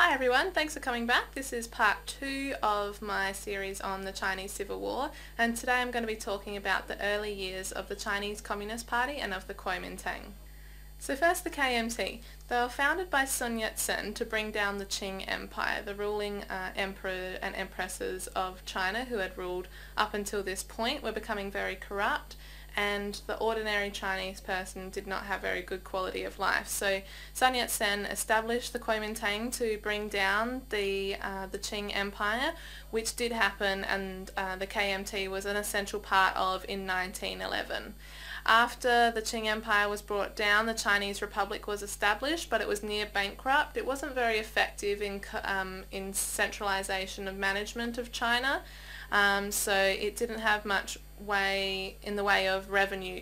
Hi everyone, thanks for coming back. This is part 2 of my series on the Chinese Civil War, and today I'm going to be talking about the early years of the Chinese Communist Party and of the Kuomintang. So first, the KMT. They were founded by Sun Yat-sen to bring down the Qing Empire, the ruling emperor and empresses of China who had ruled up until this point were becoming very corrupt, and the ordinary Chinese person did not have very good quality of life. So Sun Yat-sen established the Kuomintang to bring down the Qing Empire, which did happen, and the KMT was an essential part of in 1911. After the Qing Empire was brought down, the Chinese Republic was established, but it was near bankrupt. It wasn't very effective in centralization of management of China, so it didn't have much way in the way of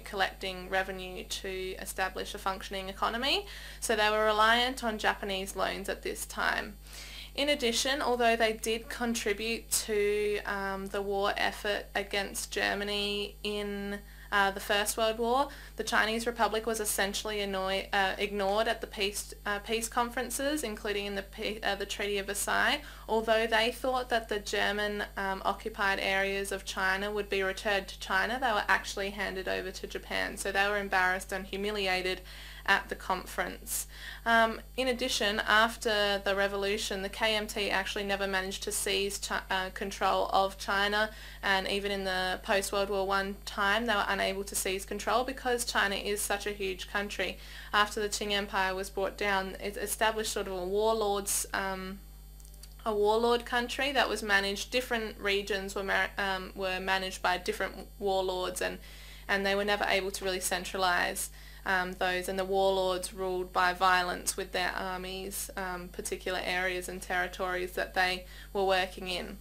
collecting revenue to establish a functioning economy. So they were reliant on Japanese loans at this time. In addition, although they did contribute to the war effort against Germany in the First World War, the Chinese Republic was essentially ignored at the peace conferences, including in the Treaty of Versailles. Although they thought that the German occupied areas of China would be returned to China, they were actually handed over to Japan. So they were embarrassed and humiliated at the conference. In addition, after the revolution, the KMT actually never managed to seize control of China, and even in the post-World War I time they were unable to seize control because China is such a huge country. After the Qing Empire was brought down, it established sort of a warlord country that was managed. Different regions were managed by different warlords, and they were never able to really centralize those, and the warlords ruled by violence with their armies, particular areas and territories that they were working in.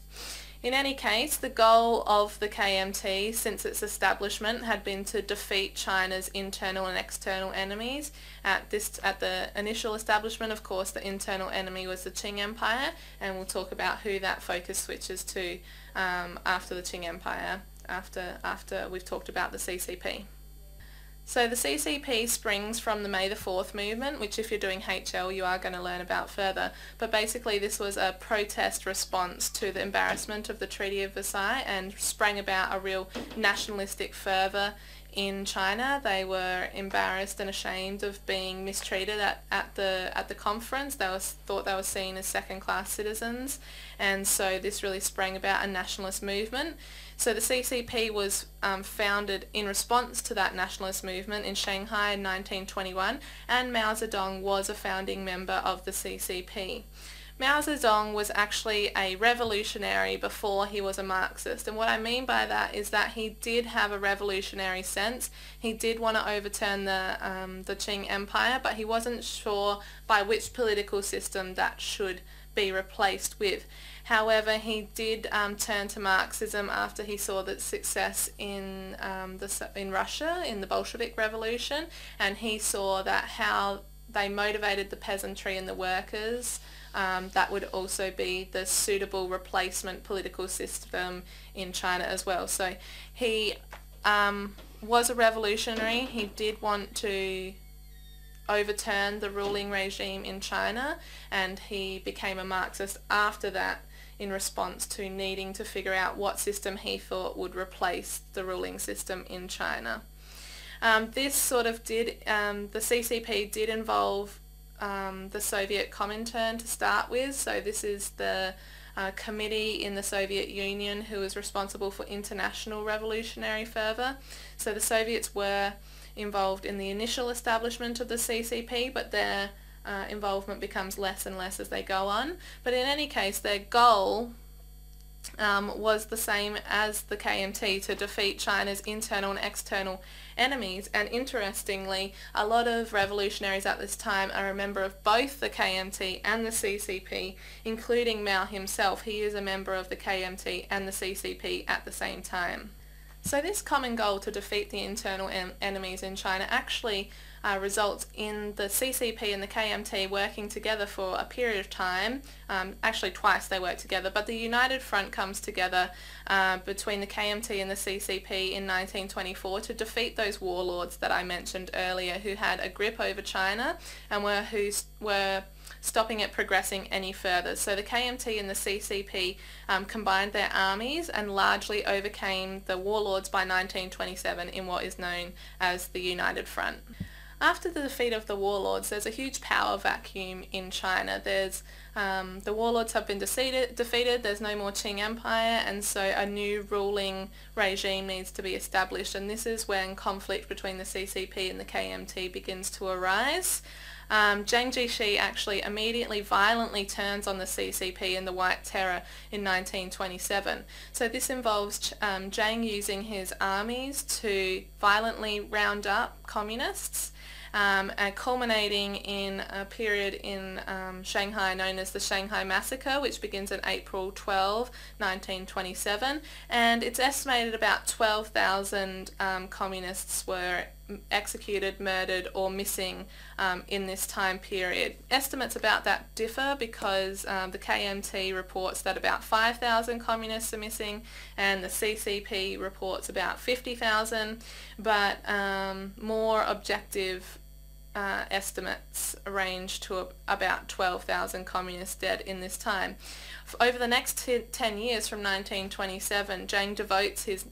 In any case, the goal of the KMT since its establishment had been to defeat China's internal and external enemies. At the initial establishment, of course, the internal enemy was the Qing Empire, and we'll talk about who that focus switches to after the Qing Empire, after we've talked about the CCP. So the CCP springs from the May the 4th movement, which if you're doing HL you are going to learn about further. But basically this was a protest response to the embarrassment of the Treaty of Versailles and sprang about a real nationalistic fervour in China. They were embarrassed and ashamed of being mistreated at the conference. They thought they were seen as second-class citizens, and so this really sprang about a nationalist movement. So the CCP was founded in response to that nationalist movement in Shanghai in 1921, and Mao Zedong was a founding member of the CCP. Mao Zedong was actually a revolutionary before he was a Marxist, and what I mean by that is that he did have a revolutionary sense. He did want to overturn the Qing Empire, but he wasn't sure by which political system that should be replaced with. However, he did turn to Marxism after he saw the success in Russia in the Bolshevik Revolution, and he saw that how they motivated the peasantry and the workers, that would also be the suitable replacement political system in China as well. So he was a revolutionary. He did want to overturn the ruling regime in China, and he became a Marxist after that in response to needing to figure out what system he thought would replace the ruling system in China. This sort of the CCP did involve the Soviet Comintern to start with. So this is the committee in the Soviet Union who was responsible for international revolutionary fervour. So the Soviets were involved in the initial establishment of the CCP, but their involvement becomes less and less as they go on. But in any case, their goal was the same as the KMT, to defeat China's internal and external enemies. And interestingly, a lot of revolutionaries at this time are a member of both the KMT and the CCP, including Mao himself. He is a member of the KMT and the CCP at the same time. So this common goal to defeat the internal enemies in China actually results in the CCP and the KMT working together for a period of time. Actually twice they work together, but the United Front comes together between the KMT and the CCP in 1924 to defeat those warlords that I mentioned earlier, who had a grip over China and were stopping it progressing any further. So the KMT and the CCP combined their armies and largely overcame the warlords by 1927 in what is known as the United Front. After the defeat of the warlords, there's a huge power vacuum in China. The warlords have been defeated, there's no more Qing Empire, and so a new ruling regime needs to be established, and this is when conflict between the CCP and the KMT begins to arise. Zhang Jixi actually immediately violently turns on the CCP and the White Terror in 1927. So this involves Zhang using his armies to violently round up communists, and culminating in a period in Shanghai known as the Shanghai Massacre, which begins on April 12, 1927, and it's estimated about 12,000 communists were executed, murdered or missing in this time period. Estimates about that differ because the KMT reports that about 5,000 communists are missing and the CCP reports about 50,000, but more objective estimates range to about 12,000 communists dead in this time. Over the next 10 years from 1927, Zhang devotes his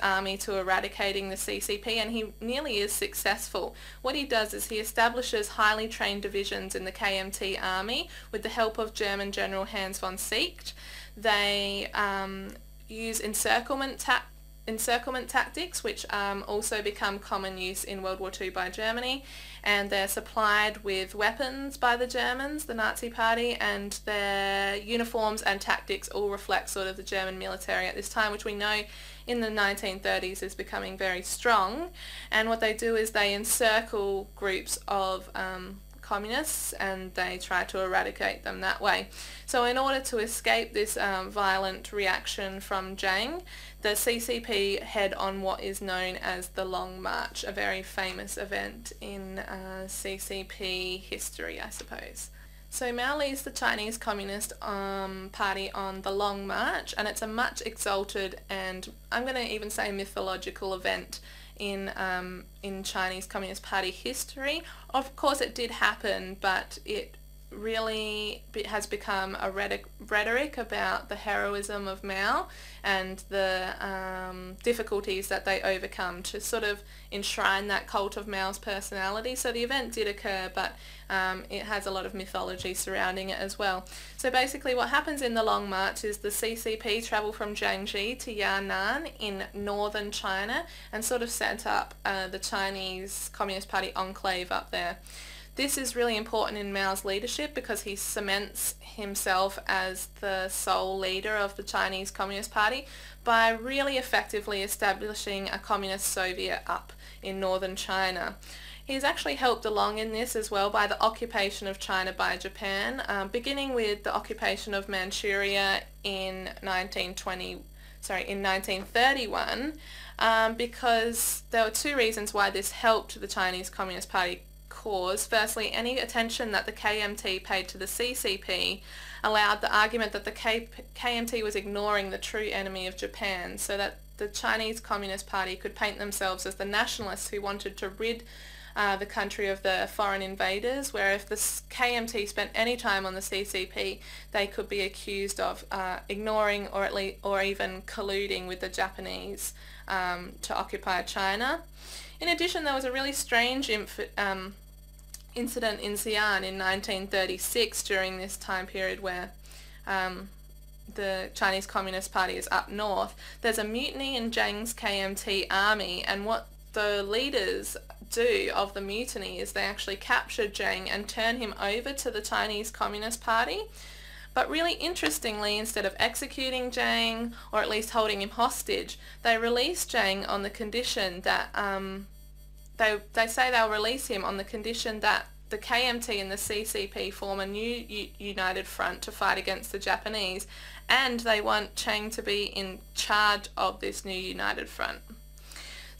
army to eradicating the CCP, and he nearly is successful. What he does is he establishes highly trained divisions in the KMT army with the help of German General Hans von Seeckt. They use encirclement tactics, which also become common use in World War II by Germany, and they're supplied with weapons by the Germans, the Nazi Party, and their uniforms and tactics all reflect sort of the German military at this time, which we know in the 1930s is becoming very strong. And what they do is they encircle groups of communists and they try to eradicate them that way. So in order to escape this violent reaction from Zhang, the CCP head on what is known as the Long March, a very famous event in CCP history, I suppose. So Mao leads the Chinese Communist Party on the Long March, and it's a much exalted and I'm going to even say mythological event in Chinese Communist Party history. Of course it did happen, but it really has become a rhetoric about the heroism of Mao and the difficulties that they overcome to sort of enshrine that cult of Mao's personality. So the event did occur, but it has a lot of mythology surrounding it as well. So basically what happens in the Long March is the CCP travel from Jiangxi to Yan'an in northern China and sort of set up the Chinese Communist Party enclave up there. This is really important in Mao's leadership because he cements himself as the sole leader of the Chinese Communist Party by really effectively establishing a communist Soviet up in northern China. He's actually helped along in this as well by the occupation of China by Japan, beginning with the occupation of Manchuria in 1931, because there were two reasons why this helped the Chinese Communist Party cause. Firstly, any attention that the KMT paid to the CCP allowed the argument that the KMT was ignoring the true enemy of Japan, so that the Chinese Communist Party could paint themselves as the nationalists who wanted to rid the country of the foreign invaders, where if the KMT spent any time on the CCP, they could be accused of ignoring or even colluding with the Japanese to occupy China. In addition, there was a really strange incident in Xi'an in 1936 during this time period where the Chinese Communist Party is up north. There's a mutiny in Zhang's KMT army, and what the leaders do of the mutiny is they actually capture Zhang and turn him over to the Chinese Communist Party. But really interestingly, instead of executing Zhang, or at least holding him hostage, they release Zhang on the condition that, they say they'll release him on the condition that the KMT and the CCP form a new united front to fight against the Japanese, and they want Zhang to be in charge of this new united front.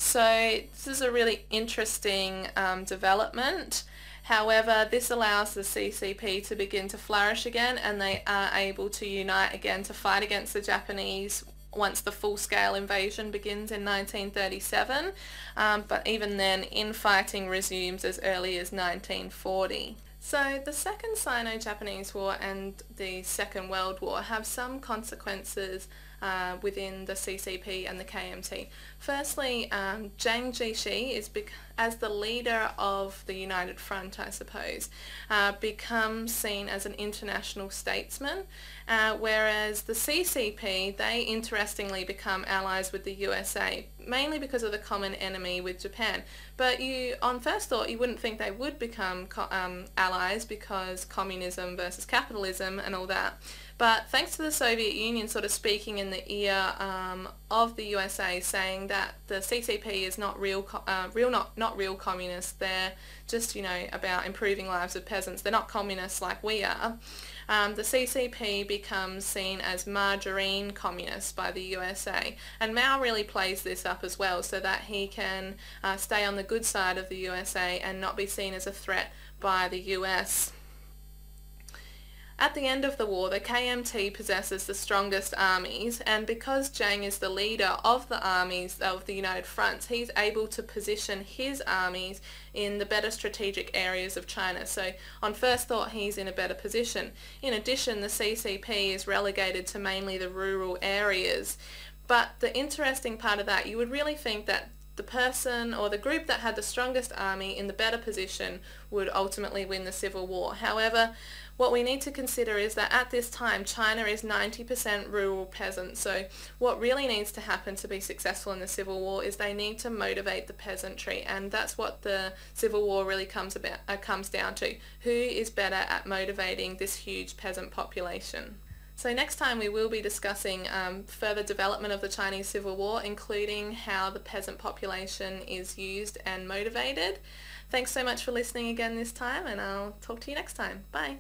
So this is a really interesting development. However, this allows the CCP to begin to flourish again, and they are able to unite again to fight against the Japanese once the full-scale invasion begins in 1937, but even then infighting resumes as early as 1940. So the Second Sino-Japanese War and the Second World War have some consequences within the CCP and the KMT. Firstly, Jiang Jieshi is as the leader of the United Front, I suppose, becomes seen as an international statesman, whereas the CCP, they interestingly become allies with the USA, mainly because of the common enemy with Japan. But on first thought, you wouldn't think they would become allies because communism versus capitalism and all that. But thanks to the Soviet Union sort of speaking in the ear of the USA, saying that the CCP is not real communists. They're just, about improving lives of peasants. They're not communists like we are. The CCP becomes seen as margarine communists by the USA, and Mao really plays this up as well so that he can stay on the good side of the USA and not be seen as a threat by the US. At the end of the war, the KMT possesses the strongest armies, and because Jiang is the leader of the armies of the United Fronts, he's able to position his armies in the better strategic areas of China. So on first thought, he's in a better position. In addition, the CCP is relegated to mainly the rural areas. But the interesting part of that, you would really think that the person or the group that had the strongest army in the better position would ultimately win the civil war. However, what we need to consider is that at this time China is 90% rural peasants, so what really needs to happen to be successful in the civil war is they need to motivate the peasantry, and that's what the civil war really comes down to. Who is better at motivating this huge peasant population? So next time we will be discussing further development of the Chinese Civil War, including how the peasant population is used and motivated. Thanks so much for listening again this time, and I'll talk to you next time. Bye.